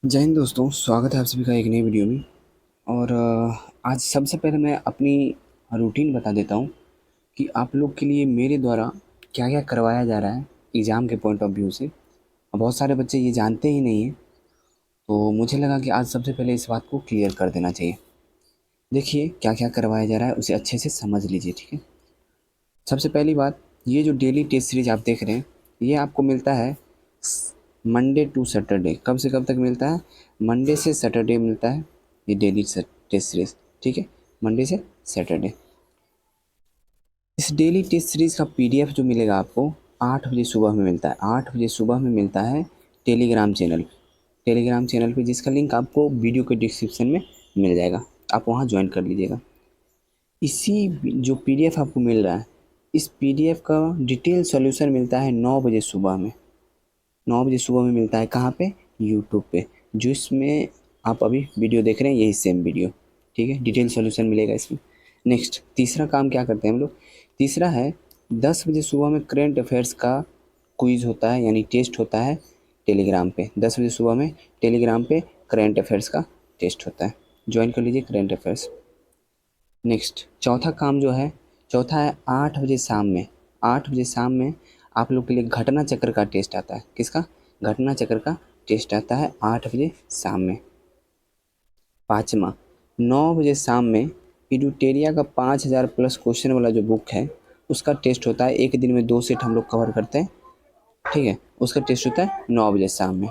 जय हिंद दोस्तों, स्वागत है आप सभी का एक नई वीडियो में। और आज सबसे पहले मैं अपनी रूटीन बता देता हूँ कि आप लोग के लिए मेरे द्वारा क्या-क्या करवाया जा रहा है एग्ज़ाम के पॉइंट ऑफ व्यू से। बहुत सारे बच्चे ये जानते ही नहीं हैं, तो मुझे लगा कि आज सबसे पहले इस बात को क्लियर कर देना चाहिए। देखिए, क्या-क्या करवाया जा रहा है उसे अच्छे से समझ लीजिए, ठीक है? सबसे पहली बात, ये जो डेली टेस्ट सीरीज़ आप देख रहे हैं, ये आपको मिलता है स मंडे टू सैटरडे। कब से कब तक मिलता है? मंडे से सैटरडे मिलता है ये डेली टेस्ट सीरीज़, ठीक है? मंडे से सैटरडे। इस डेली टेस्ट सीरीज़ का पीडीएफ जो मिलेगा आपको 8 बजे सुबह में मिलता है। 8 बजे सुबह में मिलता है टेलीग्राम चैनल पे। टेलीग्राम चैनल पे जिसका लिंक आपको वीडियो के डिस्क्रिप्शन में मिल जाएगा। आप वहाँ जॉइन कर लीजिएगा। इसी जो पीडीएफ आपको मिल रहा है, इस पीडीएफ का डिटेल सॉल्यूशन मिलता है 9 बजे सुबह में। 9 बजे सुबह में मिलता है कहाँ पे? यूट्यूब पे, जिसमें आप अभी वीडियो देख रहे हैं, यही सेम वीडियो, ठीक है? डिटेल सॉल्यूशन मिलेगा इसमें। नेक्स्ट, तीसरा काम क्या करते हैं हम लोग? तीसरा है 10 बजे सुबह में करंट अफेयर्स का क्विज़ होता है, यानी टेस्ट होता है टेलीग्राम पे। 10 बजे सुबह में टेलीग्राम पे करंट अफेयर्स का टेस्ट होता है। जॉइन कर लीजिए करंट अफेयर्स। नेक्स्ट, चौथा काम जो है, चौथा है 8 बजे शाम में। 8 बजे शाम में आप लोग के लिए घटना चक्र का टेस्ट आता है। किसका? घटना चक्र का टेस्ट आता है 8 बजे शाम में। पाँचवा, 9 बजे शाम में इडुटेरिया का 5000 प्लस क्वेश्चन वाला जो बुक है, उसका टेस्ट होता है। एक दिन में 2 सेट हम लोग कवर करते हैं, ठीक है? उसका टेस्ट होता है 9 बजे शाम में।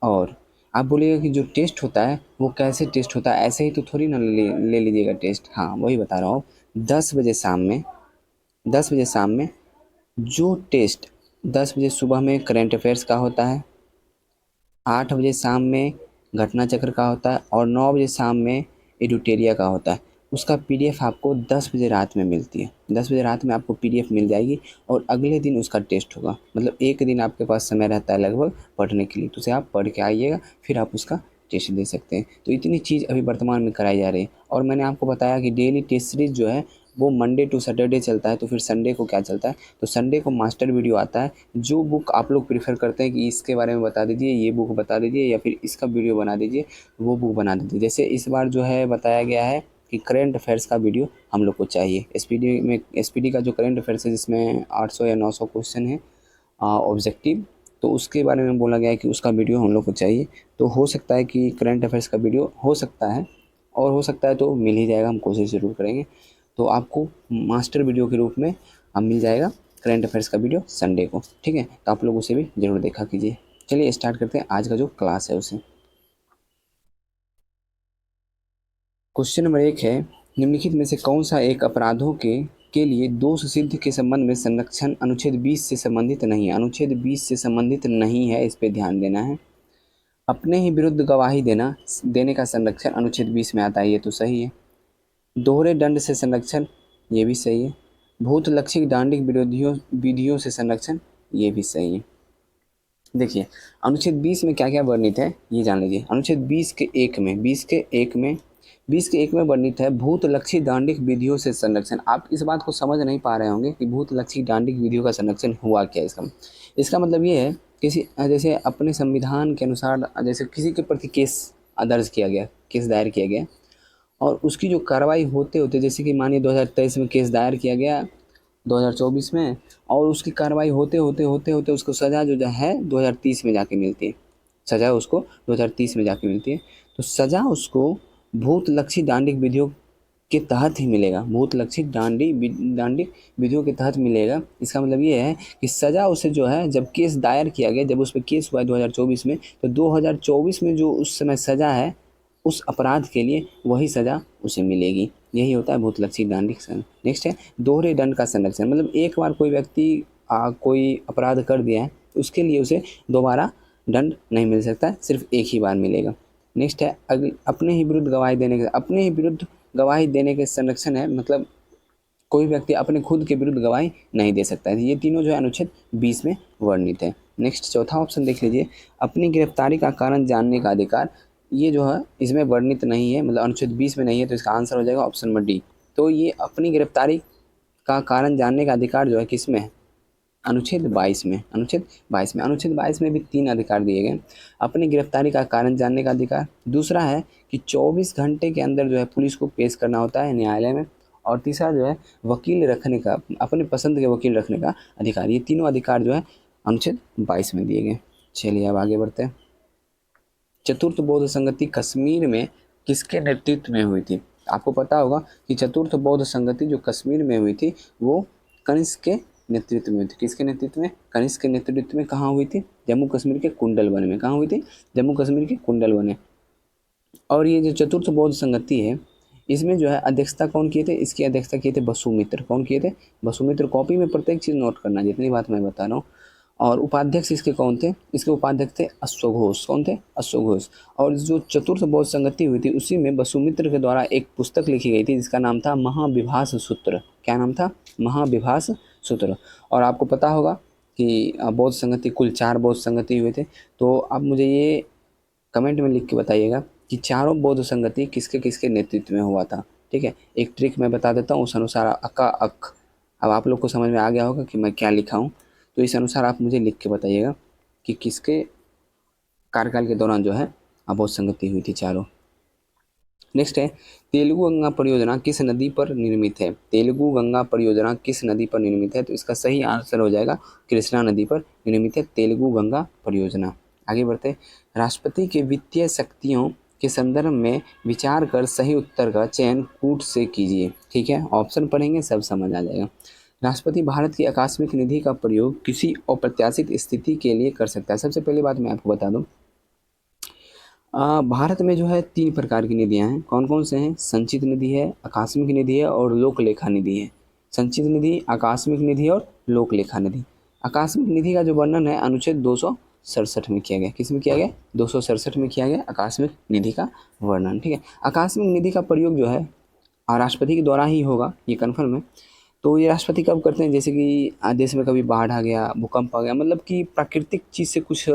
और आप बोलिएगा कि जो टेस्ट होता है वो कैसे टेस्ट होता है? ऐसे ही तो थोड़ी ना ले लीजिएगा टेस्ट। हाँ, वही बता रहा हूँ। 10 बजे शाम में 10 बजे शाम में जो टेस्ट 10 बजे सुबह में करंट अफेयर्स का होता है, 8 बजे शाम में घटना चक्र का होता है और 9 बजे शाम में एडुटेरिया का होता है। उसका पीडीएफ आपको 10 बजे रात में मिलती है। 10 बजे रात में आपको पीडीएफ मिल जाएगी और अगले दिन उसका टेस्ट होगा। मतलब एक दिन आपके पास समय रहता है लगभग पढ़ने के लिए, तो उसे आप पढ़ के आइएगा, फिर आप उसका टेस्ट दे सकते हैं। तो इतनी चीज़ अभी वर्तमान में कराई जा रही है। और मैंने आपको बताया कि डेली टेस्ट सीरीज़ जो है वो मंडे टू सैटरडे चलता है, तो फिर संडे को क्या चलता है? तो संडे को मास्टर वीडियो आता है। जो बुक आप लोग प्रेफ़र करते हैं कि इसके बारे में बता दीजिए, ये बुक बता दीजिए या फिर इसका वीडियो बना दीजिए, वो बुक बना दीजिए। जैसे इस बार जो है बताया गया है कि करंट अफेयर्स का वीडियो हम लोग को चाहिए। एसपीडी का जो करंट अफेयर्स है जिसमें 800 या 900 क्वेश्चन है ऑब्जेक्टिव, तो उसके बारे में बोला गया है कि उसका वीडियो हम लोग को चाहिए। तो हो सकता है कि करंट अफेयर्स का वीडियो हो सकता है, और हो सकता है तो मिल ही जाएगा, हम कोशिश ज़रूर करेंगे। तो आपको मास्टर वीडियो के रूप में मिल जाएगा करंट अफेयर्स का वीडियो संडे को, ठीक है? तो आप लोग उसे भी ज़रूर देखा कीजिए। चलिए स्टार्ट करते हैं आज का जो क्लास है उसे। क्वेश्चन नंबर 1 है, निम्नलिखित में से कौन सा एक अपराधों के लिए दोष सिद्ध के संबंध में संरक्षण अनुच्छेद 20 से संबंधित नहीं है? अनुच्छेद 20 से संबंधित नहीं है, इस पे ध्यान देना है। अपने ही विरुद्ध गवाही देने का संरक्षण अनुच्छेद 20 में आता है, ये तो सही है। दोहरे दंड से संरक्षण, ये भी सही है। भूत लक्षित दांडिक विरोधियों विधियों से संरक्षण, ये भी सही है। देखिए, अनुच्छेद 20 में क्या-क्या वर्णित है ये जान लीजिए। अनुच्छेद 20 के 1 में 20 के 1 में वर्णित है भूत लक्षित दांडिक विधियों से संरक्षण। आप इस बात को समझ नहीं पा रहे होंगे कि भूत लक्षित दांडिक विधियों का संरक्षण हुआ क्या इसका? इसका मतलब ये है किसी जैसे अपने संविधान के अनुसार जैसे किसी के प्रति केस दर्ज किया गया, केस दायर किया गया और उसकी जो कार्रवाई होते-होते, जैसे कि मानिए 2023 में केस दायर किया गया, 2024 में, और उसकी कार्रवाई होते-होते उसको सज़ा जो है 2030 में जाके मिलती है। सज़ा उसको 2030 में जाके मिलती है। तो सज़ा उसको भूत लक्षित दांडिक विधियों के तहत ही मिलेगा। भूत लक्षित दांडिक विधियों के तहत मिलेगा। इसका मतलब ये है कि सज़ा उसे जो है, जब केस दायर किया गया, जब उस पे केस हुआ है 2024 में, तो 2024 में जो उस समय सज़ा है उस अपराध के लिए वही सज़ा उसे मिलेगी। यही होता है भूत लक्षित दांडिक संरक्षण। नेक्स्ट है दोहरे दंड का संरक्षण। मतलब एक बार कोई व्यक्ति कोई अपराध कर दिया है, तो उसके लिए उसे दोबारा दंड नहीं मिल सकता है, सिर्फ एक ही बार मिलेगा। नेक्स्ट है अपने ही विरुद्ध गवाही देने के संरक्षण है। मतलब कोई व्यक्ति अपने खुद के विरुद्ध गवाही नहीं दे सकता है। ये तीनों जो है अनुच्छेद 20 में वर्णित है। नेक्स्ट चौथा ऑप्शन देख लीजिए, अपनी गिरफ्तारी का कारण जानने का अधिकार। ये जो है इसमें वर्णित नहीं है, मतलब अनुच्छेद 20 में नहीं है, तो इसका आंसर हो जाएगा ऑप्शन नंबर डी। तो ये अपनी गिरफ्तारी का कारण जानने का अधिकार जो है किस में है? अनुच्छेद 22 में भी 3 अधिकार दिए गए। अपनी गिरफ्तारी का कारण जानने का अधिकार। दूसरा है कि 24 घंटे के अंदर जो है पुलिस को पेश करना होता है न्यायालय में। और तीसरा जो है वकील रखने का, अपने पसंद के वकील रखने का अधिकार। ये तीनों अधिकार जो है अनुच्छेद 22 में दिए गए। चलिए अब आगे बढ़ते हैं। चतुर्थ बौद्ध संगति कश्मीर में किसके नेतृत्व में हुई थी? आपको पता होगा कि चतुर्थ बौद्ध संगति जो कश्मीर में हुई थी वो कनिष्क के नेतृत्व में हुई थी। किसके नेतृत्व में? कनिष्क के नेतृत्व में। कहाँ हुई थी? जम्मू कश्मीर के कुंडलवन में। कहाँ हुई थी? जम्मू कश्मीर के कुंडलवन में। और ये जो चतुर्थ बौद्ध संगति है इसमें जो है अध्यक्षता कौन किए थे? इसकी अध्यक्षता किए थे वसुमित्र। कौन किए थे? वसुमित्र। कॉपी में प्रत्येक चीज़ नोट करना, जितनी बात मैं बता रहा हूँ। और उपाध्यक्ष इसके कौन थे? इसके उपाध्यक्ष थे अश्वघोष। कौन थे? अश्वघोष। और जो चतुर्थ बौद्ध संगति हुई थी उसी में वसुमित्र के द्वारा एक पुस्तक लिखी गई थी जिसका नाम था महाविभास सूत्र। क्या नाम था? महाविभास सूत्र। और आपको पता होगा कि बौद्ध संगति कुल 4 बौद्ध संगति हुए थे। तो आप मुझे ये कमेंट में लिख के बताइएगा कि चारों बौद्ध संगति किसके किसके नेतृत्व में हुआ था। ठीक है, एक ट्रिक मैं बता देता हूँ, उस अनुसार अक्का अक। अब आप लोग को समझ में आ गया होगा कि मैं क्या लिखा हूँ, तो इस अनुसार आप मुझे लिख के बताइएगा कि किसके कार्यकाल के दौरान जो है बौद्ध संगति हुई थी चारों। नेक्स्ट है, तेलुगु गंगा परियोजना किस नदी पर निर्मित है? तेलुगु गंगा परियोजना किस नदी पर निर्मित है? तो इसका सही आंसर हो जाएगा कृष्णा नदी पर निर्मित है तेलुगु गंगा परियोजना। आगे बढ़ते हैं। राष्ट्रपति के वित्तीय शक्तियों के संदर्भ में विचार कर सही उत्तर का चयन कूट से कीजिए। ठीक है, ऑप्शन पढ़ेंगे सब समझ आ जाएगा। राष्ट्रपति भारत की आकस्मिक निधि का प्रयोग किसी अप्रत्याशित स्थिति के लिए कर सकता है। सबसे पहली बात मैं आपको बता दूं, भारत में जो है 3 प्रकार की निधियां हैं। कौन कौन से हैं? संचित निधि है, आकस्मिक निधि है और लोक लेखा निधि है। संचित निधि, आकस्मिक निधि और लोक लेखा निधि। आकस्मिक निधि का जो वर्णन है अनुच्छेद 267 में किया गया। किस में किया गया? 267 में किया गया आकस्मिक निधि का वर्णन। ठीक है, आकस्मिक निधि का प्रयोग जो है राष्ट्रपति के द्वारा ही होगा, ये कन्फर्म है। तो ये राष्ट्रपति कब करते हैं? जैसे कि देश में कभी बाढ़ आ गया, भूकंप आ गया, मतलब कि प्राकृतिक चीज़ से कुछ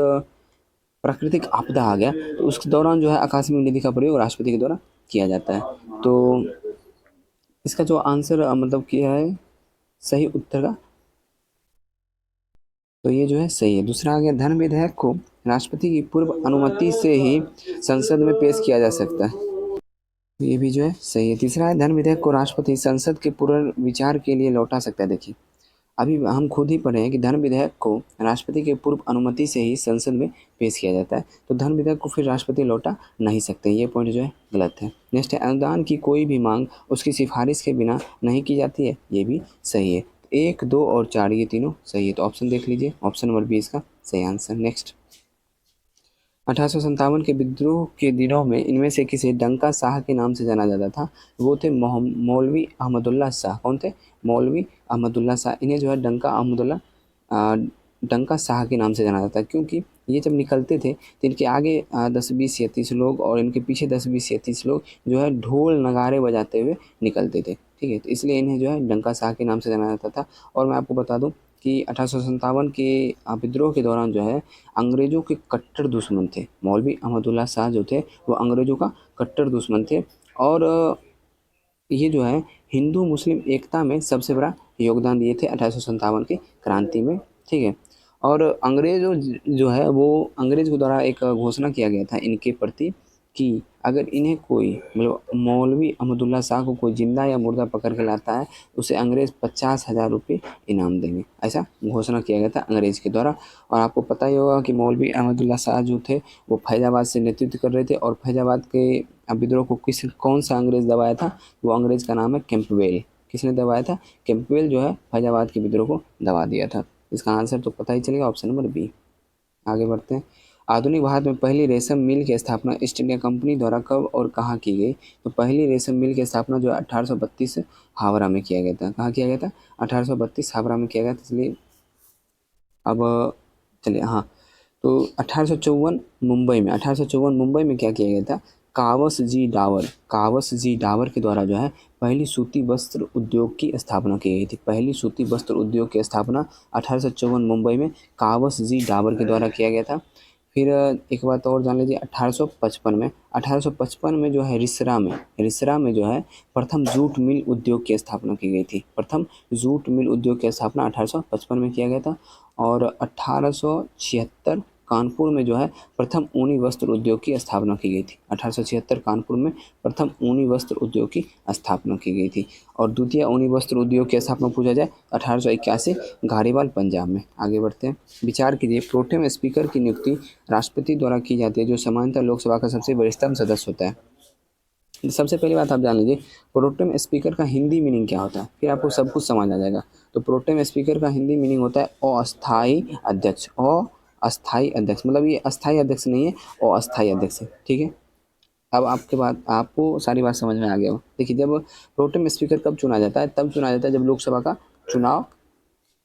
प्राकृतिक आपदा आ गया, तो उस दौरान जो है आकस्मिक निधि का प्रयोग राष्ट्रपति के द्वारा किया जाता है। तो इसका जो आंसर मतलब किया है सही उत्तर का, तो ये जो है सही है। दूसरा आ गया, धन विधेयक को राष्ट्रपति की पूर्व अनुमति से ही संसद में पेश किया जा सकता है। ये भी जो है सही है। तीसरा है, धन विधेयक को राष्ट्रपति संसद के पुनर्विचार के लिए लौटा सकता है। देखिए अभी हम खुद ही पढ़े हैं कि धन विधेयक को राष्ट्रपति के पूर्व अनुमति से ही संसद में पेश किया जाता है, तो धन विधेयक को फिर राष्ट्रपति लौटा नहीं सकते। ये पॉइंट जो है गलत है। नेक्स्ट है, अनुदान की कोई भी मांग उसकी सिफारिश के बिना नहीं की जाती है। ये भी सही है। 1, 2 और 4 ये तीनों सही है, तो ऑप्शन देख लीजिए, ऑप्शन नंबर बी इसका सही आंसर। नेक्स्ट, 1857 के विद्रोह के दिनों में इनमें से किसे डंका शाह के नाम से जाना जाता था? वो थे मौलवी अहमदुल्ला शाह। कौन थे? मौलवी अहमदुल्ला शाह। इन्हें जो है डंका शाह के नाम से जाना जाता है, क्योंकि ये जब निकलते थे तो इनके आगे 10, 20 या 30 लोग और इनके पीछे 10, 20 या 30 लोग जो है ढोल नगाड़े बजाते हुए निकलते थे। ठीक है, तो इसलिए इन्हें जो है डंका शाह के नाम से जाना जाता था। और मैं आपको बता दूं कि 1857 के विद्रोह के दौरान जो है अंग्रेज़ों के कट्टर दुश्मन थे। मौलवी अहमदुल्ला शाह जो थे वो अंग्रेज़ों का कट्टर दुश्मन थे। और ये जो है हिंदू मुस्लिम एकता में सबसे बड़ा योगदान दिए थे 1857 की क्रांति में। ठीक है, और अंग्रेज़ों जो है वो अंग्रेज़ के द्वारा एक घोषणा किया गया था इनके प्रति कि अगर इन्हें कोई मतलब मौलवी अहमदुल्ला शाह को कोई जिंदा या मुर्दा पकड़ के लाता है उसे अंग्रेज़ 50,000 रुपये इनाम देंगे, ऐसा घोषणा किया गया था अंग्रेज़ के द्वारा। और आपको पता ही होगा कि मौलवी अहमदुल्ला शाह जो थे वो फैज़ाबाद से नेतृत्व कर रहे थे, और फैज़ाबाद के विद्रोह को कौन सा अंग्रेज़ दबाया था? वो अंग्रेज़ का नाम है कैंपबेल। किसने दबाया था? कैंपबेल जो है फैज़ाबाद के विद्रोह को दबा दिया था। इसका आंसर तो पता ही चलेगा, ऑप्शन नंबर बी। आगे बढ़ते हैं। आधुनिक भारत में पहली रेशम मिल की स्थापना ईस्ट इंडिया कंपनी द्वारा कब और कहाँ की गई? तो पहली रेशम मिल की स्थापना जो 1832 हावड़ा में किया गया था। कहाँ किया गया था? 1832 हावड़ा में किया गया था। इसलिए अब चलिए, हाँ, तो 1854 मुंबई में, 1854 मुंबई में क्या किया गया था? कावस जी डावर के द्वारा जो है पहली सूती वस्त्र उद्योग की स्थापना की गई थी। पहली सूती वस्त्र उद्योग की स्थापना 1854 मुंबई में कावस जी डावर के द्वारा किया गया था। फिर एक बात और जान लीजिए, 1855 में जो है रिसरा में जो है प्रथम जूट मिल उद्योग की स्थापना की गई थी। प्रथम जूट मिल उद्योग की स्थापना 1855 में किया गया था। और 1876 कानपुर में जो है प्रथम ऊनी वस्त्र उद्योग की स्थापना की गई थी। 1876 कानपुर में प्रथम ऊनी वस्त्र उद्योग की स्थापना की गई थी। और द्वितीय ऊनी वस्त्र उद्योग की स्थापना पूछा जाए 1881 घारीवाल पंजाब में। आगे बढ़ते हैं। विचार कीजिए, प्रोटेम स्पीकर की नियुक्ति राष्ट्रपति द्वारा की जाती है, जो सामान्यतः लोकसभा का सबसे वरिष्ठतम सदस्य होता है। सबसे पहली बात आप जान लीजिए, प्रोटेम स्पीकर का हिंदी मीनिंग क्या होता है, फिर आपको सब कुछ समझ आ जाएगा। तो प्रोटेम स्पीकर का हिंदी मीनिंग होता है अस्थायी अध्यक्ष। अस्थायी अध्यक्ष मतलब ये अस्थायी अध्यक्ष नहीं है, अस्थायी अध्यक्ष है। ठीक है, अब आपके बात आपको सारी बात समझ में आ गया हो। देखिए, जब प्रोटेम स्पीकर कब चुना जाता है, तब चुना जाता है जब लोकसभा का चुनाव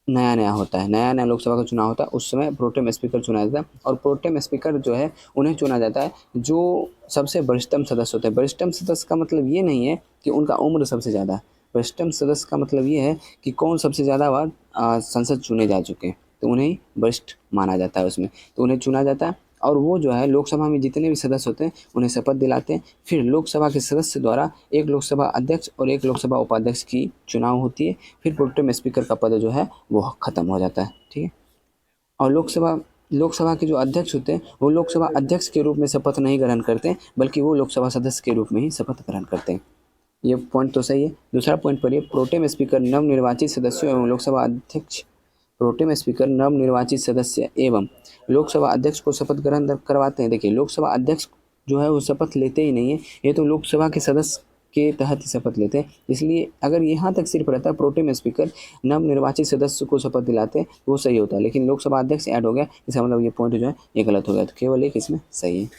नया होता है, नया लोकसभा का चुनाव होता है, उस समय प्रोटेम स्पीकर चुना जाता है। और प्रोटेम स्पीकर जो है उन्हें चुना जाता है जो सबसे वरिष्ठतम सदस्य होते हैं। वरिष्ठतम सदस्य का मतलब ये नहीं है कि उनका उम्र सबसे ज़्यादा है। वरिष्ठतम सदस्य का मतलब ये है कि कौन सबसे ज़्यादा बार संसद चुने जा चुके हैं, तो उन्हें वरिष्ठ माना जाता है उसमें, तो उन्हें चुना जाता है। और वो जो है लोकसभा में जितने भी सदस्य होते हैं उन्हें शपथ दिलाते हैं। फिर लोकसभा के सदस्य द्वारा एक लोकसभा अध्यक्ष और एक लोकसभा उपाध्यक्ष की चुनाव होती है। फिर प्रोटेम स्पीकर का पद जो है वो ख़त्म हो जाता है। ठीक है, और लोकसभा के जो अध्यक्ष होते हैं वो लोकसभा अध्यक्ष के रूप में शपथ नहीं ग्रहण करते हैं, बल्कि वो लोकसभा सदस्य के रूप में ही शपथ ग्रहण करते हैं। ये पॉइंट तो सही है। दूसरा पॉइंट पढ़िए, प्रोटेम स्पीकर नवनिर्वाचित सदस्यों एवं लोकसभा अध्यक्ष प्रोटेम स्पीकर नवनिर्वाचित सदस्य एवं लोकसभा अध्यक्ष को शपथ ग्रहण करवाते हैं। देखिए, लोकसभा अध्यक्ष जो है वो शपथ लेते ही नहीं है, ये तो लोकसभा के सदस्य के तहत ही शपथ लेते हैं। इसलिए अगर यहाँ तक सिर्फ रहता है प्रोटेम स्पीकर नवनिर्वाचित सदस्य को शपथ दिलाते हैं वो सही होता है, लेकिन लोकसभा अध्यक्ष ऐड हो गया, इसका मतलब ये पॉइंट जो है ये गलत हो गया, तो केवल एक इसमें सही है।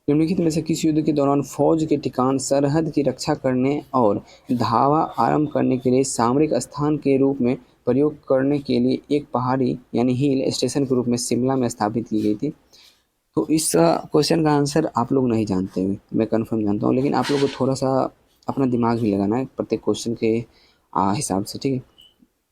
निम्नलिखित में से किस युद्ध के दौरान फौज के ठिकान सरहद की रक्षा करने और धावा आरंभ करने के लिए सामरिक स्थान के रूप में प्रयोग करने के लिए एक पहाड़ी यानी हिल स्टेशन के रूप में शिमला में स्थापित की गई थी? तो इस क्वेश्चन का आंसर आप लोग नहीं जानते हैं, मैं कंफर्म जानता हूँ, लेकिन आप लोग को थोड़ा सा अपना दिमाग भी लगाना है प्रत्येक क्वेश्चन के हिसाब से। ठीक है,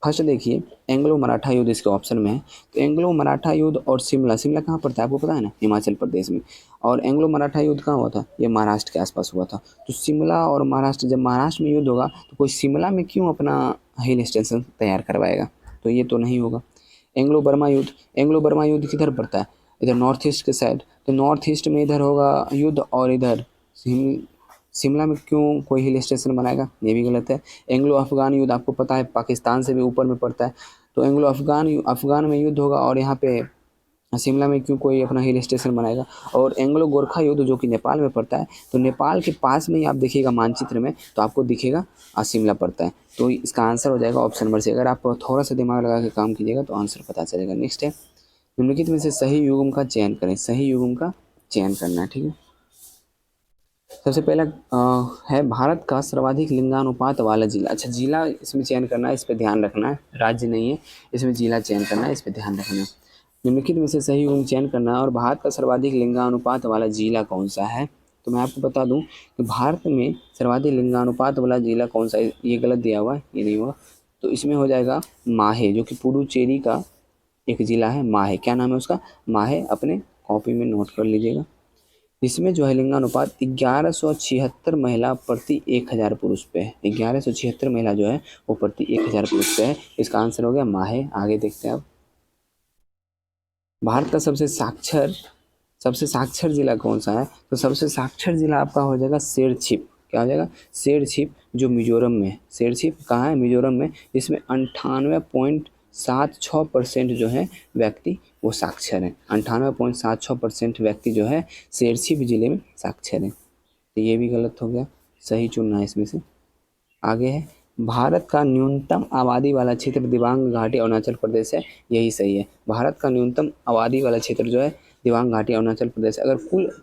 फर्स्ट देखिए, एंग्लो मराठा युद्ध इसके ऑप्शन में है। तो एंग्लो मराठा युद्ध और शिमला कहाँ पड़ता है आपको पता है ना, हिमाचल प्रदेश में। और एंग्लो मराठा युद्ध कहाँ हुआ था, ये महाराष्ट्र के आसपास हुआ था। तो शिमला और महाराष्ट्र, जब महाराष्ट्र में युद्ध होगा तो कोई शिमला में क्यों अपना हिल स्टेशन तैयार करवाएगा, तो ये तो नहीं होगा। एंग्लो बर्मा युद्ध किधर पड़ता है, इधर नॉर्थ ईस्ट के साइड, तो नॉर्थ ईस्ट में इधर होगा युद्ध, और इधर शिमला में क्यों कोई हिल स्टेशन बनाएगा, ये भी गलत है। एंग्लो अफगान युद्ध आपको पता है पाकिस्तान से भी ऊपर में पड़ता है, तो एंग्लो अफगान में युद्ध होगा, और यहाँ पे शिमला में क्यों कोई अपना हिल स्टेशन बनाएगा। और एंग्लो गोरखा युद्ध जो कि नेपाल में पड़ता है, तो नेपाल के पास में ही आप देखिएगा मानचित्र में, तो आपको दिखेगा शिमला पड़ता है। तो इसका आंसर हो जाएगा ऑप्शन नंबर से। अगर आप थोड़ा सा दिमाग लगा के काम कीजिएगा तो आंसर पता चलेगा। नेक्स्ट है, निम्नलिखित में से सही युग्म का चयन करें। सही युग्म का चयन करना है। ठीक है, सबसे पहला है भारत का सर्वाधिक लिंगानुपात वाला जिला। अच्छा, जिला इसमें चयन करना है, इस पर ध्यान रखना है, राज्य नहीं है, इसमें जिला चयन करना है, इस पर ध्यान रखना है। निम्नलिखित में से सही युग्म चयन करना है, और भारत का सर्वाधिक लिंगानुपात वाला जिला कौन सा है। तो मैं आपको बता दूं कि भारत में सर्वाधिक लिंगानुपात वाला जिला कौन सा है, ये गलत दिया हुआ है, ये नहीं हुआ। तो इसमें हो जाएगा माहे, जो कि पुडुचेरी का एक जिला है, माहे। क्या नाम है उसका, माहे, अपने कॉपी में नोट कर लीजिएगा। इसमें जो है लिंगानुपात 1176 महिला प्रति 1000 पुरुष पे है। 1176 महिला जो है वो प्रति 1000 पुरुष पे है। इसका आंसर हो गया माहे। आगे देखते हैं अब, भारत का सबसे साक्षर जिला कौन सा है। तो सबसे साक्षर जिला आपका हो जाएगा शेरछिप। क्या हो जाएगा, शेरछिप, जो मिजोरम में है। शेरछिप कहाँ है, मिजोरम में। इसमें 98.76% जो है व्यक्ति वो साक्षर हैं। 98.76% व्यक्ति जो है शेरछिप जिले में साक्षर हैं। तो ये भी गलत हो गया, सही चुनना है इसमें से। आगे है, भारत का न्यूनतम आबादी वाला क्षेत्र दिबांग घाटी अरुणाचल प्रदेश है। यही सही है, भारत का न्यूनतम आबादी वाला क्षेत्र जो है दिबांग घाटी अरुणाचल प्रदेश। अगर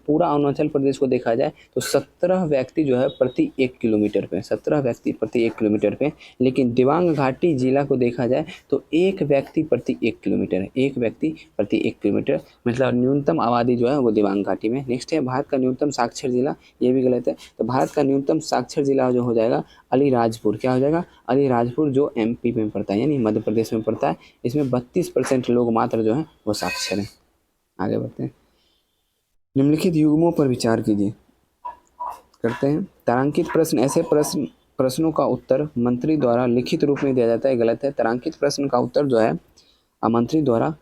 पूरा अरुणाचल प्रदेश को देखा जाए तो 17 व्यक्ति जो है प्रति 1 किलोमीटर पे, 17 व्यक्ति प्रति 1 किलोमीटर पे। लेकिन दिबांग घाटी जिला को देखा जाए तो 1 व्यक्ति प्रति 1 किलोमीटर है, 1 व्यक्ति प्रति 1 किलोमीटर, मतलब न्यूनतम आबादी जो है वो दिबांग घाटी में। नेक्स्ट है, भारत का न्यूनतम साक्षर जिला। ये भी गलत है। तो भारत का न्यूनतम साक्षर जिला जो हो जाएगा अलीराजपुर। क्या हो जाएगा, अलीराजपुर, जो MP में पड़ता है, यानी मध्य प्रदेश में पड़ता है। इसमें 32% लोग मात्र जो है वो साक्षर हैं। आगे बढ़ते हैं। निम्नलिखित युग्मों पर विचार कीजिए। करते हैं। तारांकित प्रश्न ऐसे प्रश्नों का उत्तर मंत्री द्वारा लिखित रूप में दिया जाता है, गलत है। तारांकित प्रश्न का उत्तर जो है मंत्री द्वारा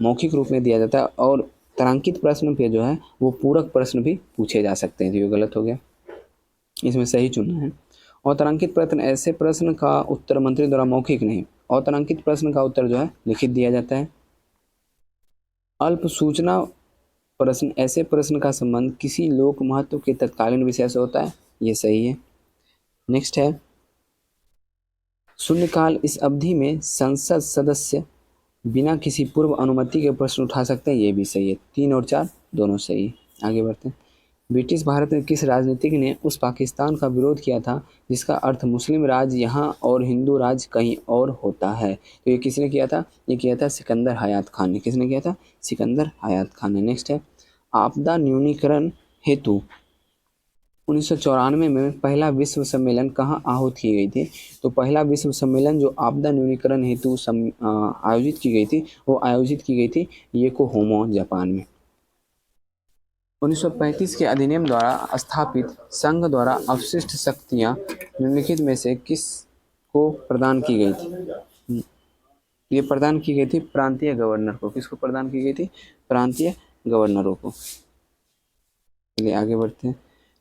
मौखिक रूप में दिया जाता है, और तारांकित प्रश्न पे जो है वो पूरक प्रश्न भी पूछे जा सकते हैं, तो ये गलत हो गया, इसमें सही चुनना है। और तारांकित प्रश्न ऐसे प्रश्न का उत्तर मंत्री द्वारा मौखिक नहीं, और तारांकित प्रश्न का उत्तर जो है लिखित दिया जाता है। अल्प सूचना प्रश्न ऐसे प्रश्न का संबंध किसी लोक महत्व के तत्कालीन विषय से होता है, ये सही है। नेक्स्ट है शून्यकाल, इस अवधि में संसद सदस्य बिना किसी पूर्व अनुमति के प्रश्न उठा सकते हैं, ये भी सही है। 3 और 4 दोनों सही है। आगे बढ़ते हैं। ब्रिटिश भारत में किस राजनीतिक ने उस पाकिस्तान का विरोध किया था जिसका अर्थ मुस्लिम राज यहाँ और हिंदू राज कहीं और होता है? तो ये किसने किया था? ये किया था सिकंदर हयात खान ने। किसने किया था? सिकंदर हयात खान ने। नेक्स्ट है आपदा न्यूनीकरण हेतु 1994 में पहला विश्व सम्मेलन कहाँ आहूत की गई थी? तो पहला विश्व सम्मेलन जो आपदा न्यूनीकरण हेतु आयोजित की गई थी, वो आयोजित की गई थी योकोहामा जापान में। 1935 के अधिनियम द्वारा स्थापित संघ द्वारा अवशिष्ट शक्तियाँ निम्नलिखित में से किस को प्रदान की गई थी? ये प्रदान की गई थी प्रांतीय गवर्नर को। किसको प्रदान की गई थी? प्रांतीय गवर्नरों को। चलिए आगे बढ़ते हैं।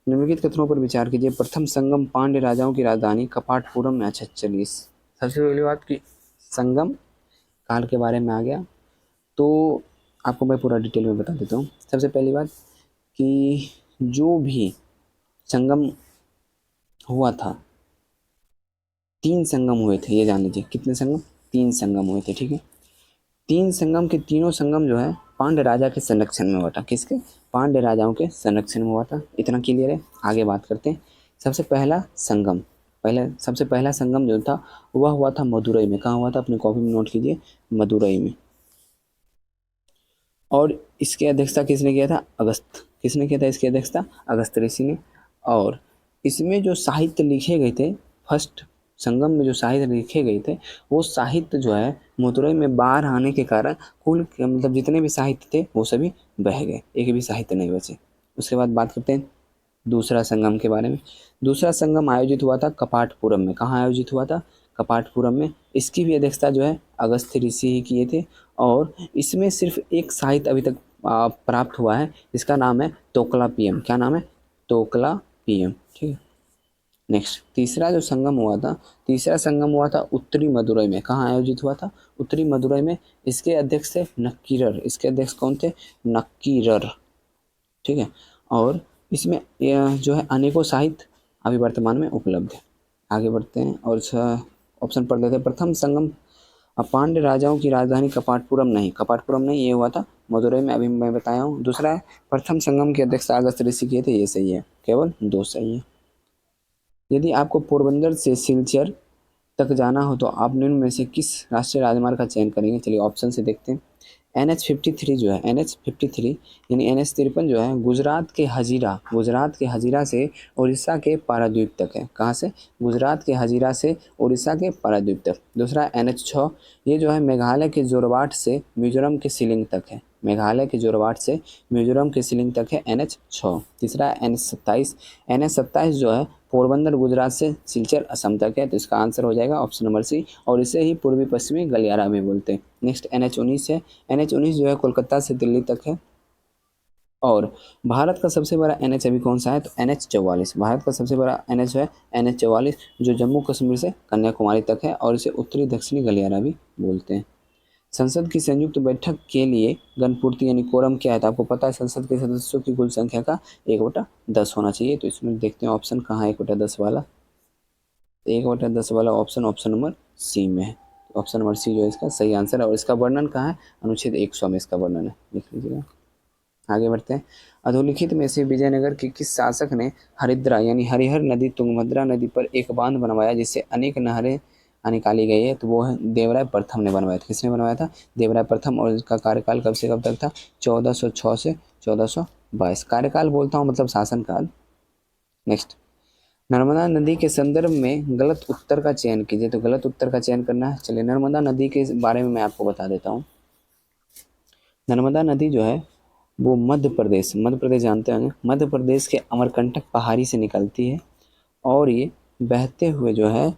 निम्नलिखित कथनों पर विचार कीजिए। प्रथम संगम पांड्य राजाओं की राजधानी कपाटपुरम में। अच्छा चलिए, सबसे पहली बात कि संगम काल के बारे में आ गया, तो आपको मैं पूरा डिटेल में बता देता हूँ। सबसे पहली बात कि जो भी संगम हुआ था, 3 संगम हुए थे, ये जान लीजिए। कितने संगम? 3 संगम हुए थे, ठीक है। 3 संगम के तीनों संगम जो है पांड्य राजा के संरक्षण में हुआ था। किसके? पांड्य राजाओं के संरक्षण में हुआ था। इतना क्लियर है। आगे बात करते हैं। सबसे पहला संगम जो था वह हुआ था मदुरई में। कहाँ हुआ था? अपनी कॉपी में नोट कीजिए, मदुरई में। और इसकी अध्यक्षता किसने किया था? अगस्त। किसने किया था इसकी अध्यक्षता? अगस्त ऋषि ने। और इसमें जो साहित्य लिखे गए थे, फर्स्ट संगम में जो साहित्य लिखे गए थे, वो साहित्य जो है मदुरई में बाढ़ आने के कारण कुल मतलब जितने भी साहित्य थे वो सभी बह गए, एक भी साहित्य नहीं बचे। उसके बाद बात करते हैं दूसरा संगम के बारे में। दूसरा संगम आयोजित हुआ था कपाटपुरम में। कहाँ आयोजित हुआ था? कपाटपुरम में। इसकी भी अध्यक्षता जो है अगस्त ऋषि ही किए थे। और इसमें सिर्फ एक साहित्य अभी तक प्राप्त हुआ है, जिसका नाम है तोकलापियम। क्या नाम है? तोकलापियम, ठीक है। नेक्स्ट तीसरा संगम हुआ था उत्तरी मदुरई में। कहाँ आयोजित हुआ था? उत्तरी मदुरई में। इसके अध्यक्ष थे नक्कीरर। इसके अध्यक्ष कौन थे? नक्कीरर, ठीक है। और इसमें जो है अनेकों साहित्य अभी वर्तमान में उपलब्ध है। आगे बढ़ते हैं और ऑप्शन पढ़ लेते हैं। प्रथम संगम पांड्य राजाओं की राजधानी कपाटपुरम नहीं, ये हुआ था मदुरई में, अभी मैं बताया हूँ। दूसरा है प्रथम संगम के अध्यक्ष अगस्त ऋषि किए थे, ये सही है। केवल 2 सही है। यदि आपको पोरबंदर से सिलचर तक जाना हो तो आप निम्न में से किस राष्ट्रीय राजमार्ग का चयन करेंगे? चलिए ऑप्शन से देखते हैं। NH53 जो है, NH53 यानी NH53 जो है गुजरात के हजीरा से उड़ीसा के पारादीप तक है। कहाँ से? गुजरात के हजीरा से उड़ीसा के पारादीप तक। दूसरा NH6, ये जो है मेघालय के जोरबाट से मिजोरम के शिलिंग तक है। NH6। तीसरा NH27 जो है पोरबंदर गुजरात से सिलचर असम तक है। तो इसका आंसर हो जाएगा ऑप्शन नंबर सी, और इसे ही पूर्वी पश्चिमी गलियारा भी बोलते हैं। नेक्स्ट NH19 है। NH19 जो है कोलकाता से दिल्ली तक है। और भारत का सबसे बड़ा NH अभी कौन सा है? तो NH44। भारत का सबसे बड़ा NH है NH44, जो जम्मू कश्मीर से कन्याकुमारी तक है, और इसे उत्तरी दक्षिणी गलियारा भी बोलते हैं। संसद की संयुक्त बैठक के लिए गणपूर्ति यानी कोरम क्या है? तो आपको पता है संसद के सदस्यों की कुल संख्या का 1/10 होना चाहिए। तो इसमें देखते हैं ऑप्शन कहाँ है 1/10 वाला। 1/10 वाला ऑप्शन नंबर सी में है। ऑप्शन नंबर सी जो है इसका सही आंसर है। और इसका वर्णन कहाँ है? अनुच्छेद 100 में इसका वर्णन है, लिख लीजिएगा। आगे बढ़ते हैं। अधोलिखित में से विजयनगर के किस शासक ने हरिद्रा यानी हरिहर नदी तुंगभद्रा नदी पर एक बांध बनवाया जिससे अनेक नहरें निकाली गई है? तो वो है देवराय प्रथम ने बनवाया था। किसने बनवाया था? देवराय प्रथम। और इसका कार्यकाल कब से कब तक था? 1406 से 1422। कार्यकाल बोलता हूँ मतलब शासनकाल। नेक्स्ट नर्मदा नदी के संदर्भ में गलत उत्तर का चयन कीजिए। तो गलत उत्तर का चयन करना है। चलिए नर्मदा नदी के बारे में मैं आपको बता देता हूँ। नर्मदा नदी जो है वो मध्य प्रदेश जानते होंगे, मध्य प्रदेश के अमरकंटक पहाड़ी से निकलती है और ये बहते हुए जो है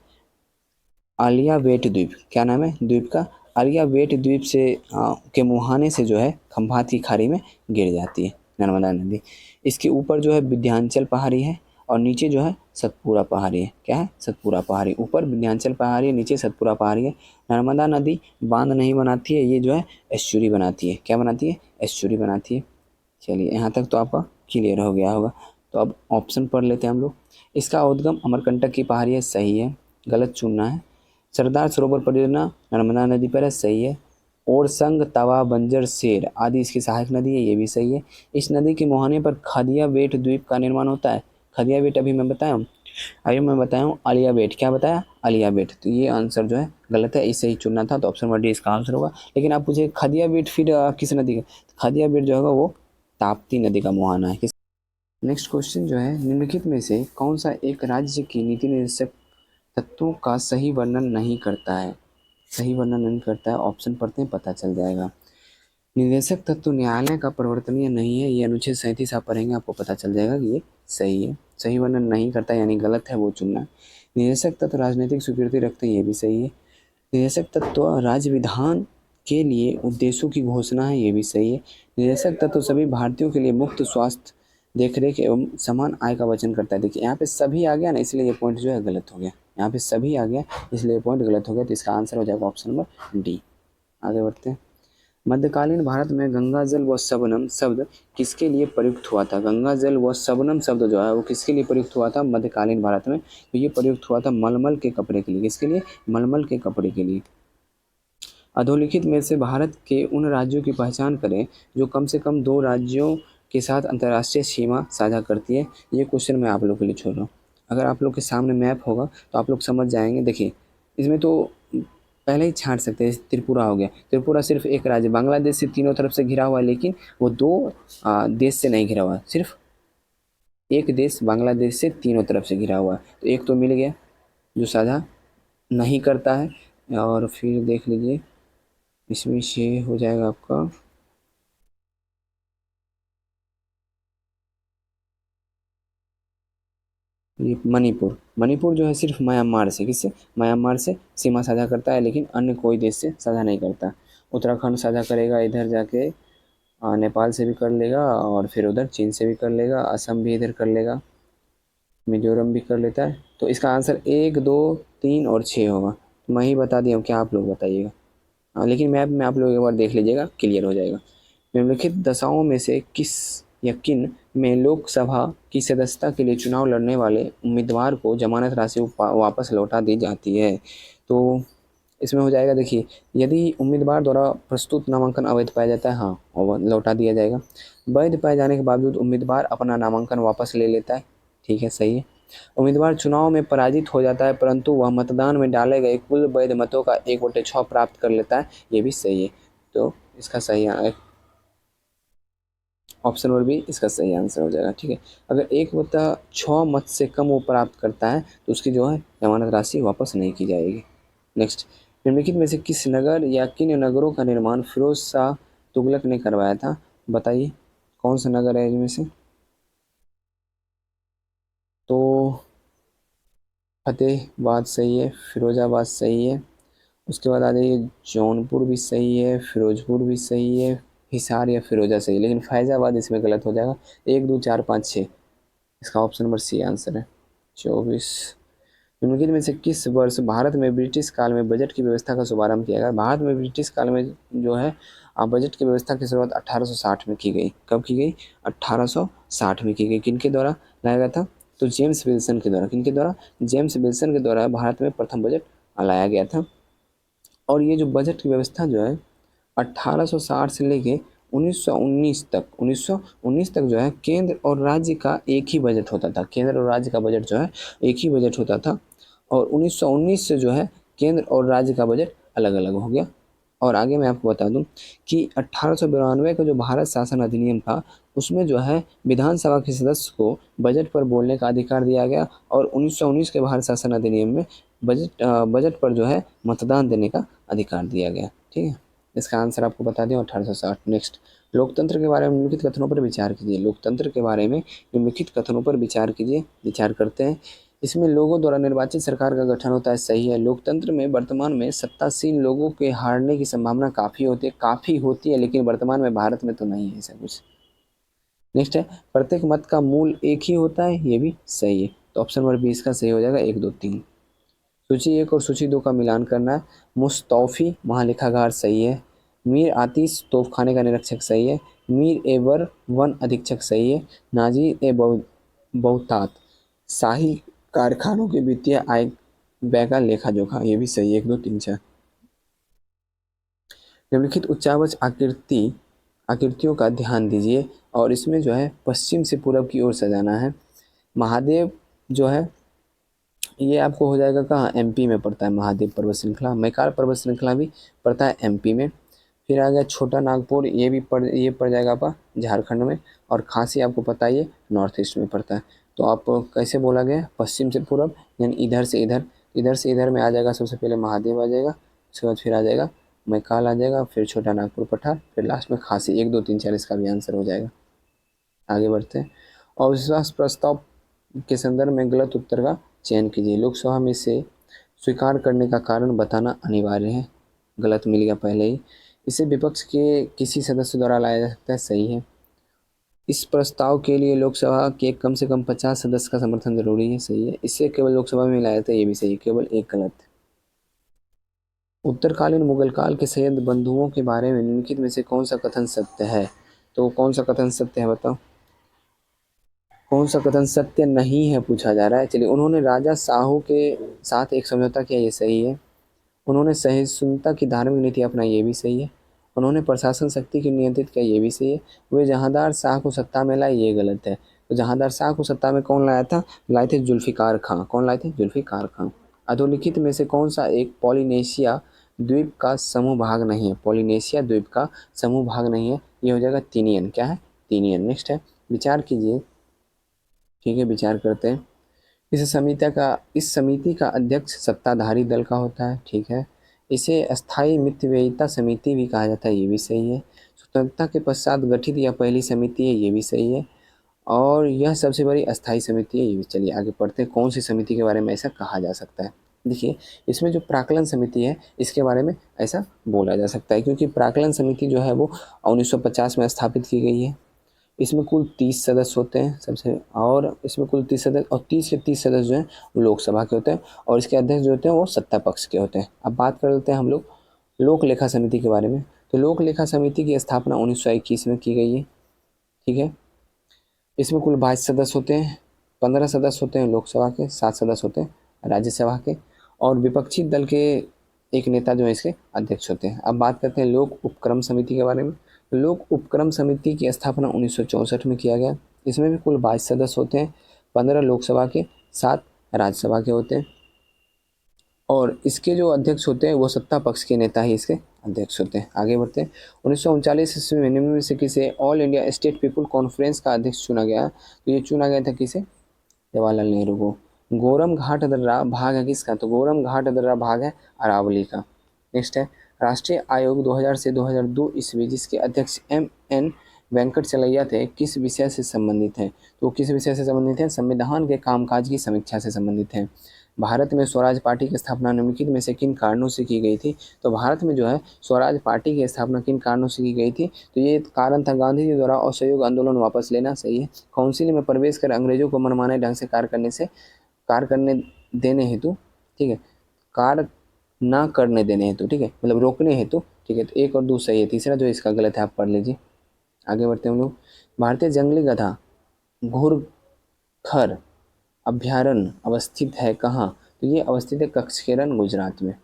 आलियावेट द्वीप, क्या नाम है द्वीप का, आलियावेट द्वीप से के मुहाने से जो है खंभात की खाड़ी में गिर जाती है नर्मदा नदी। इसके ऊपर जो है विंध्याचल पहाड़ी है और नीचे जो है सतपुड़ा पहाड़ी है। क्या है? सतपुड़ा पहाड़ी। ऊपर विंध्याचल पहाड़ी है, नीचे सतपुड़ा पहाड़ी है। नर्मदा नदी बांध नहीं बनाती है, ये जो है एस्चुरी बनाती है। क्या बनाती है? एस्चुरी बनाती है। चलिए यहाँ तक तो आपका क्लियर हो गया होगा। तो अब ऑप्शन पढ़ लेते हैं हम लोग। इसका उद्गम अमरकंटक की पहाड़ी है, सही है। गलत चुनना है। सरदार सरोवर परियोजना नर्मदा नदी पर है, सही है। और संग, तवा, बंजर, शेर आदि इसकी सहायक नदी है, ये भी सही है। इस नदी के मुहाने पर खदिया बेट द्वीप का निर्माण होता है। खदिया बेट अभी मैं बताया हूँ, बताया हूँ आलिया बेट। क्या बताया? आलिया बेट। तो ये आंसर जो है गलत है, इसे ही चुनना था। तो ऑप्शन नंबर डी इसका आंसर होगा। लेकिन आप पूछे खदिया बेट फिर किस नदी का? खदिया बेट जो होगा वो ताप्ती नदी का मुहाना है। नेक्स्ट क्वेश्चन जो है, निम्नलिखित में से कौन सा एक राज्य की नीति निर्देशक तत्वों का सही वर्णन नहीं करता है? सही वर्णन नहीं करता है, ऑप्शन पढ़ते हैं पता चल जाएगा। निर्देशक तत्व न्यायालय का परिवर्तनीय नहीं है, ये अनुच्छेद 37 आप पढ़ेंगे आपको पता चल जाएगा कि ये सही है। सही वर्णन नहीं करता यानी गलत है, वो चुनना। निर्देशक तत्व राजनीतिक स्वीकृति रखते हैं, ये भी सही है। निर्देशक तत्व राज्य विधान के लिए उद्देश्यों की घोषणा है, ये भी सही है। निर्देशक तत्व सभी भारतीयों के लिए मुफ्त स्वास्थ्य देखरेख एवं समान आय का वचन करता है। देखिए यहाँ पे सभी आ गया ना, इसलिए ये पॉइंट जो है गलत हो गया। यहाँ पे सभी आ गया इसलिए पॉइंट गलत हो गया। तो इसका आंसर हो जाएगा ऑप्शन नंबर डी। आगे बढ़ते हैं। मध्यकालीन भारत में गंगा जल व शबनम शब्द किसके लिए प्रयुक्त हुआ था? गंगा जल व शबनम शब्द जो है वो किसके लिए प्रयुक्त हुआ था मध्यकालीन भारत में? तो ये प्रयुक्त हुआ था मलमल के कपड़े के लिए। किसके लिए? मलमल के कपड़े के लिए। अधोलिखित में से भारत के उन राज्यों की पहचान करें जो कम से कम 2 राज्यों के साथ अंतर्राष्ट्रीय सीमा साझा करती है। ये क्वेश्चन मैं आप लोग के लिए छोड़ रहा हूँ। अगर आप लोग के सामने मैप होगा तो आप लोग समझ जाएंगे। देखिए इसमें तो पहले ही छांट सकते हैं। त्रिपुरा हो गया, त्रिपुरा सिर्फ एक राज्य, बांग्लादेश से तीनों तरफ से घिरा हुआ है, लेकिन वो 2 देश से नहीं घिरा हुआ है, सिर्फ एक देश बांग्लादेश से तीनों तरफ से घिरा हुआ है। तो एक तो मिल गया जो साझा नहीं करता है। और फिर देख लीजिए इसमें से हो जाएगा आपका ये मणिपुर। मणिपुर जो है सिर्फ म्यांमार से, किससे? म्यांमार से सीमा साझा करता है, लेकिन अन्य कोई देश से साझा नहीं करता। उत्तराखंड साझा करेगा इधर जाके, नेपाल से भी कर लेगा और फिर उधर चीन से भी कर लेगा, असम भी इधर कर लेगा, मिजोरम भी कर लेता है। तो इसका आंसर 1, 2, 3 और 6 होगा। तो मैं ही बता दिया हूँ, क्या आप लोग बताइएगा? लेकिन मैप में आप लोग एक बार देख लीजिएगा, क्लियर हो जाएगा। निम्नलिखित दशाओं में से किस या किन में लोकसभा की सदस्यता के लिए चुनाव लड़ने वाले उम्मीदवार को जमानत राशि वापस लौटा दी जाती है? तो इसमें हो जाएगा, देखिए यदि उम्मीदवार द्वारा प्रस्तुत नामांकन अवैध पाया जाता है, हाँ और लौटा दिया जाएगा। वैध पाए जाने के बावजूद उम्मीदवार अपना नामांकन वापस ले लेता है, ठीक है सही है। उम्मीदवार चुनाव में पराजित हो जाता है परंतु वह मतदान में डाले गए कुल वैध मतों का 1/6 प्राप्त कर लेता है, ये भी सही है। तो इसका सही ऑप्शन नंबर बी इसका सही आंसर हो जाएगा, ठीक है। अगर 1/6 मत से कम वो प्राप्त करता है तो उसकी जो है जमानत राशि वापस नहीं की जाएगी। नेक्स्ट, निम्नलिखित में से किस नगर या किन नगरों का निर्माण फिरोज शाह तुगलक ने करवाया था? बताइए कौन सा नगर है इनमें से? तो फतेहाबाद सही है, फिरोजाबाद सही है, उसके बाद आ जाइए जौनपुर भी सही है, फिरोजपुर भी सही है, हिसार या फिरोजा सही है, लेकिन फैजाबाद इसमें गलत हो जाएगा। 1, 2, 4, 5, 6 इसका ऑप्शन नंबर सी आंसर है। 24। निम्नलिखित में से किस वर्ष भारत में ब्रिटिश काल में बजट की व्यवस्था का शुभारंभ किया गया? भारत में ब्रिटिश काल में जो है बजट की व्यवस्था की शुरुआत 1860 में की गई। कब की गई? 1860 में की गई। किनके द्वारा लाया गया था? तो जेम्स विल्सन के द्वारा। किनके द्वारा? जेम्स विल्सन के द्वारा भारत में प्रथम बजट लाया गया था। और ये जो बजट की व्यवस्था जो है 1860 से लेके 1919 तक, 1919 तक जो है केंद्र और राज्य का एक ही बजट होता था। केंद्र और राज्य का बजट जो है एक ही बजट होता था। और 1919 से जो है केंद्र और राज्य का बजट अलग अलग हो गया। और आगे मैं आपको बता दूं कि 1892 का जो भारत शासन अधिनियम था उसमें जो है विधानसभा के सदस्य को बजट पर बोलने का अधिकार दिया गया। और 1919 के भारत शासन अधिनियम में बजट पर जो है मतदान देने का अधिकार दिया गया, ठीक है। इसका आंसर आपको बता दें 1860। नेक्स्ट, लोकतंत्र के बारे में निम्नलिखित कथनों पर विचार कीजिए। लोकतंत्र के बारे में निम्नलिखित कथनों पर विचार कीजिए। विचार करते हैं। इसमें लोगों द्वारा निर्वाचित सरकार का गठन होता है, सही है। लोकतंत्र में वर्तमान में सत्तासीन लोगों के हारने की संभावना काफ़ी होती है, लेकिन वर्तमान में भारत में तो नहीं है ऐसा कुछ। नेक्स्ट है, प्रत्येक मत का मूल एक ही होता है, ये भी सही है। तो ऑप्शन नंबर 20 का सही हो जाएगा 1, 2, 3। सूची 1 और सूची 2 का मिलान करना है। मुस्तौफी महालेखागार सही है। मीर आतिश तोपखाने का निरीक्षक सही है। मीर एवर वन अधीक्षक सही है। नाजीर ए बहुतात शाही कारखानों के वित्तीय आय व्यय का लेखा जोखा, ये भी सही है। 1, 2, 3, 4। निम्नलिखित उच्चावच आकृतियों का ध्यान दीजिए और इसमें जो है पश्चिम से पूरब की ओर सजाना है। महादेव जो है ये आपको हो जाएगा कहाँ, एमपी में पड़ता है महादेव पर्वत श्रृंखला। मैकाल पर्वत श्रृंखला भी पड़ता है एमपी में। फिर आ गया छोटा नागपुर, ये पड़ जाएगा आपका झारखंड में। और खांसी आपको पता ही है नॉर्थ ईस्ट में पड़ता है। तो आप कैसे बोला गया, पश्चिम से पूरब, यानी इधर से इधर में आ जाएगा। सबसे पहले महादेव आ जाएगा, उसके बाद फिर आ जाएगा मैकाल आ जाएगा, फिर छोटा नागपुर पठार, फिर लास्ट में खांसी। 1, 2, 3, 4 इसका भी आंसर हो जाएगा। आगे बढ़ते हैं। अविश्वास प्रस्ताव के संदर्भ में गलत उत्तर का चयन कीजिए। लोकसभा में इसे स्वीकार करने का कारण बताना अनिवार्य है, गलत मिल गया पहले ही। इसे विपक्ष के किसी सदस्य द्वारा लाया जा सकता है, सही है। इस प्रस्ताव के लिए लोकसभा के कम से कम 50 सदस्य का समर्थन जरूरी है, सही है। इसे केवल लोकसभा में लाया जाता है, ये भी सही है। केवल एक गलत। उत्तरकालीन मुगल काल के सैयद बंधुओं के बारे में निम्नलिखित में से कौन सा कथन सत्य है? तो कौन सा कथन सत्य है बताओ, कौन सा कथन सत्य नहीं है पूछा जा रहा है। चलिए, उन्होंने राजा साहू के साथ एक समझौता किया, ये सही है। उन्होंने सहिष्णुता की धार्मिक नीति अपनाई, ये भी सही है। उन्होंने प्रशासन शक्ति की नियंत्रित किया, ये भी सही है। वे जहांदार शाह को सत्ता में लाए, ये गलत है। तो जहांदार शाह को सत्ता में कौन लाया था? लाए थे जुल्फिकार खां। कौन लाए थे? जुल्फिकार खां। अधोलिखित में से कौन सा एक पॉलिनेशिया द्वीप का समूह भाग नहीं है? पॉलिनेशिया द्वीप का समूह भाग नहीं है, ये हो जाएगा तीनियन। क्या है? तीनियन। नेक्स्ट है, विचार कीजिए। ठीक है, विचार करते हैं। इस समिति का अध्यक्ष सत्ताधारी दल का होता है, ठीक है। इसे अस्थायी मितव्ययिता समिति भी कहा जाता है, ये भी सही है। स्वतंत्रता के पश्चात गठित यह पहली समिति है, ये भी सही है। और यह सबसे बड़ी अस्थायी समिति है, ये भी। चलिए आगे पढ़ते हैं, कौन सी समिति के बारे में ऐसा कहा जा सकता है। देखिए, इसमें जो प्राक्कलन समिति है इसके बारे में ऐसा बोला जा सकता है, क्योंकि प्राक्कलन समिति जो है वो 1950 में स्थापित की गई है। इसमें कुल 30 सदस्य होते हैं सबसे, और इसमें कुल 30 सदस्य, और 30 के 30 सदस्य जो हैं वो लोकसभा के होते हैं, और इसके अध्यक्ष जो होते हैं वो सत्ता पक्ष के होते हैं। अब बात कर लेते हैं हम लोग लोक लेखा समिति के बारे में। तो लोक लेखा समिति की स्थापना 1921 में की गई है, ठीक है। इसमें कुल 22 सदस्य होते हैं। 15 सदस्य होते हैं लोकसभा के, 7 सदस्य होते हैं राज्यसभा के, और विपक्षी दल के एक नेता जो है इसके अध्यक्ष होते हैं। अब बात करते हैं लोक उपक्रम समिति के बारे में। लोक उपक्रम समिति की स्थापना 1964 में किया गया। इसमें भी कुल 22 सदस्य होते हैं। 15 लोकसभा के, 7 राज्यसभा के होते हैं, और इसके जो अध्यक्ष होते हैं वो सत्ता पक्ष के नेता ही इसके अध्यक्ष होते हैं। आगे बढ़ते हैं। 1939 ईस्वी में निम्न में से किसे all India state people conference का अध्यक्ष चुना गया? तो ये चुना गया था किसे? जवाहरलाल नेहरू को। गोरम घाट दर्रा भाग है किसका? तो गोरम घाट दर्रा भाग है अरावली का। नेक्स्ट है, राष्ट्रीय आयोग 2000 से 2002 ईस्वी जिसके अध्यक्ष MN वेंकट चलैया थे, किस विषय से संबंधित हैं? तो किस विषय से संबंधित हैं? संविधान के कामकाज की समीक्षा से संबंधित हैं। भारत में स्वराज पार्टी की स्थापना निम्नलिखित में से किन कारणों से की गई थी? तो भारत में जो है स्वराज पार्टी की स्थापना किन कारणों से की गई थी? तो ये कारण था गांधी जी द्वारा असहयोग आंदोलन वापस लेना, सही है। काउंसिल में प्रवेश कर अंग्रेजों को मनमाने ढंग से कार्य करने देने हेतु, ठीक है, कार्य ना करने देने हेतु, ठीक है, मतलब रोकने हेतु, ठीक है। तो 1 और 2 सही है। तीसरा जो इसका गलत है आप पढ़ लीजिए। आगे बढ़ते हैं हम लोग। भारतीय जंगली गधा घुरखर अभ्यारण्य अवस्थित है कहाँ? तो ये अवस्थित है कक्षकेरन, गुजरात में।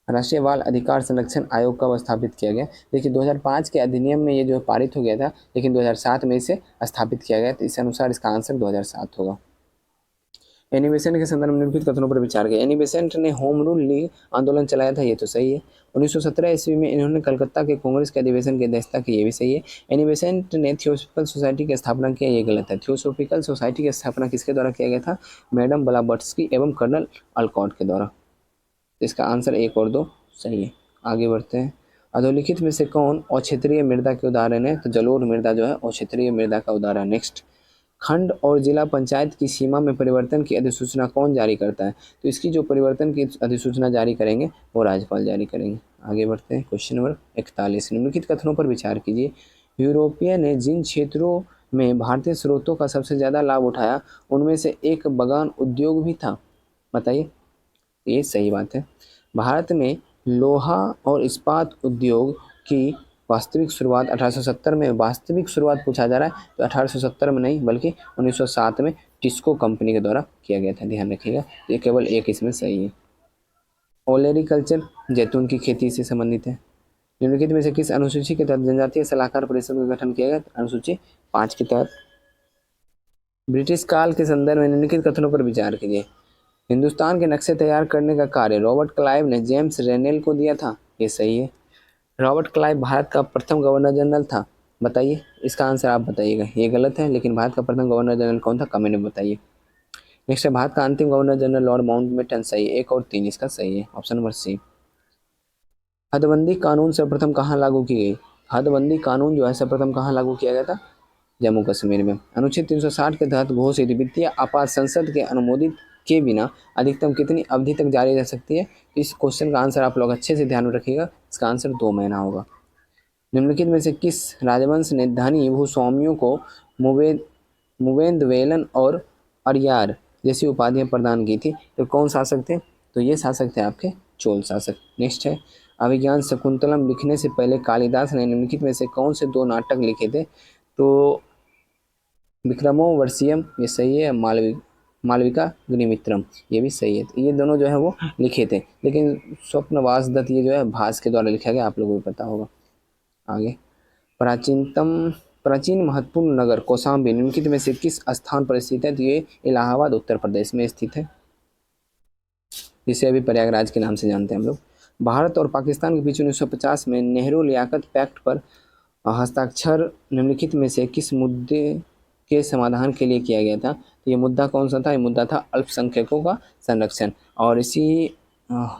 राष्ट्रीय बाल अधिकार संरक्षण आयोग कब स्थापित किया गया? देखिए, 2005 के अधिनियम में ये जो पारित हो गया था, लेकिन 2007 में इसे स्थापित किया गया। तो इस अनुसार इसका आंसर 2007 होगा। एनी बेसेंट के संदर्भ में निम्नलिखित कथनों पर विचार किया। एनी बेसेंट ने होम रूल लीग आंदोलन चलाया था, ये तो सही है। 1917 ईस्वी में इन्होंने कलकत्ता के कांग्रेस के अधिवेशन की अध्यक्षता की, ये भी सही है। एनी बेसेंट ने थियोसॉफिकल सोसाइटी की स्थापना किया, ये गलत है। थियोसॉफिकल सोसाइटी की स्थापना किसके द्वारा किया गया था? मैडम ब्लावत्स्की एवं कर्नल अल्कॉट के द्वारा। इसका आंसर 1 और 2 सही है। आगे बढ़ते हैं। अधोलिखित में से कौन अक्षेत्रीय मृदा के उदाहरण है? तो जलोढ़ मृदा जो है अक्षेत्रीय मृदा का उदाहरण। नेक्स्ट, खंड और जिला पंचायत की सीमा में परिवर्तन की अधिसूचना कौन जारी करता है? तो इसकी जो परिवर्तन की अधिसूचना जारी करेंगे वो राज्यपाल जारी करेंगे। आगे बढ़ते हैं, क्वेश्चन नंबर 41, निम्नलिखित कथनों पर विचार कीजिए। यूरोपियन ने जिन क्षेत्रों में भारतीय स्रोतों का सबसे ज़्यादा लाभ उठाया उनमें से एक बगान उद्योग भी था, बताइए। ये सही बात है। भारत में लोहा और इस्पात उद्योग की वास्तविक शुरुआत 1870 में, वास्तविक शुरुआत पूछा जा रहा है तो 1870 में नहीं बल्कि 1907 में टिस्को कंपनी के द्वारा किया गया था, ध्यान रखिएगा। ये केवल एक इसमें सही है। ओलेरिकल्चर जैतून की खेती से संबंधित है। निम्नलिखित में से किस अनुसूची के तहत जनजातीय सलाहकार परिषद का गठन किया गया? अनुसूची 5 के तहत। ब्रिटिश काल के संदर्भ में निम्नलिखित कथनों पर विचार कीजिए। हिंदुस्तान के नक्शे तैयार करने का कार्य रॉबर्ट क्लाइव ने जेम्स रेनेल को दिया था, ये सही है। रॉबर्ट क्लाइव भारत का प्रथम गवर्नर जनरल था, बताइए। इसका आंसर आप बताइएगा, ये गलत है, लेकिन भारत का प्रथम गवर्नर जनरल कौन था, कमेंट में बताइए। नेक्स्ट है भारत का अंतिम गवर्नर जनरल लॉर्ड माउंटबेटन, सही। 1 और 3 इसका सही है, ऑप्शन नंबर सी। हदबंदी कानून सर्वप्रथम कहाँ लागू की गई? हदबंदी कानून जो है सर्वप्रथम कहाँ लागू किया गया था? जम्मू कश्मीर में। अनुच्छेद 360 के तहत घोषित वित्तीय आपात संसद के अनुमोदित के बिना अधिकतम कितनी अवधि तक जारी रह सकती है? इस क्वेश्चन का आंसर आप लोग अच्छे से ध्यान में रखिएगा, इसका आंसर 2 महीना होगा। निम्नलिखित में से किस राजवंश ने धनी भूस्वामियों को मुवेंदवेलन और अरियार जैसी उपाधियां प्रदान की थी? तो कौन शासक थे? तो ये शासक थे आपके चोल शासक। नेक्स्ट है अभिज्ञान शकुंतलम लिखने से पहले कालिदास ने निम्नलिखित में से कौन से 2 नाटक लिखे थे? तो विक्रमोर्वशीयम ये सही है, मालविका अग्निमित्रम ये भी सही है। तो ये दोनों जो है वो लिखे थे, लेकिन स्वप्नवास दत्त ये जो है भास के द्वारा लिखा गया, आप लोगों को पता होगा। आगे, प्राचीन महत्वपूर्ण नगर कौशाम्बी निम्नलिखित में से किस स्थान पर स्थित है? तो ये इलाहाबाद उत्तर प्रदेश में स्थित है, जिसे अभी प्रयागराज के नाम से जानते हैं हम लोग। भारत और पाकिस्तान के बीच 1950 में नेहरू लियाकत पैक्ट पर हस्ताक्षर निम्नलिखित में से किस मुद्दे के समाधान के लिए किया गया था? तो ये मुद्दा कौन सा था? ये मुद्दा था अल्पसंख्यकों का संरक्षण। और इसी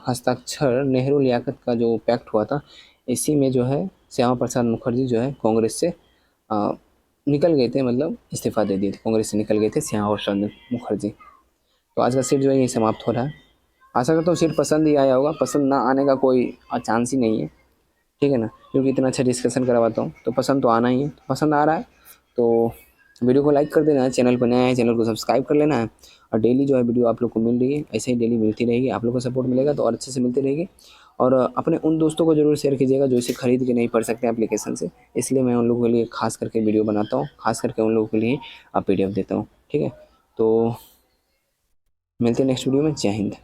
हस्ताक्षर नेहरू लियाकत का जो पैक्ट हुआ था, इसी में जो है श्यामा प्रसाद मुखर्जी जो है कांग्रेस से निकल गए थे, मतलब इस्तीफा दे दिए थे, कांग्रेस से निकल गए थे श्यामा प्रसाद मुखर्जी। तो आज का सीट जो है ये समाप्त हो रहा है। आशा करता हूँ सीट पसंद ही आया होगा, पसंद ना आने का कोई चांस ही नहीं है, ठीक है ना, क्योंकि इतना अच्छा डिस्कशन करवाता हूँ तो पसंद तो आना ही है। तो पसंद आ रहा है तो वीडियो को लाइक कर देना है, चैनल पर नया है चैनल को सब्सक्राइब कर लेना है। और डेली जो है वीडियो आप लोग को मिल रही है, ऐसे ही डेली मिलती रहेगी, आप लोग को सपोर्ट मिलेगा तो और अच्छे से मिलती रहेगी। और अपने उन दोस्तों को जरूर शेयर कीजिएगा जो इसे खरीद के नहीं पढ़ सकते एप्लीकेशन से, इसलिए मैं उन लोगों के लिए खास करके वीडियो बनाता हूँ, खास करके उन लोगों के लिए PDF देता हूँ, ठीक है। तो मिलते हैं नेक्स्ट वीडियो में, जय हिंद।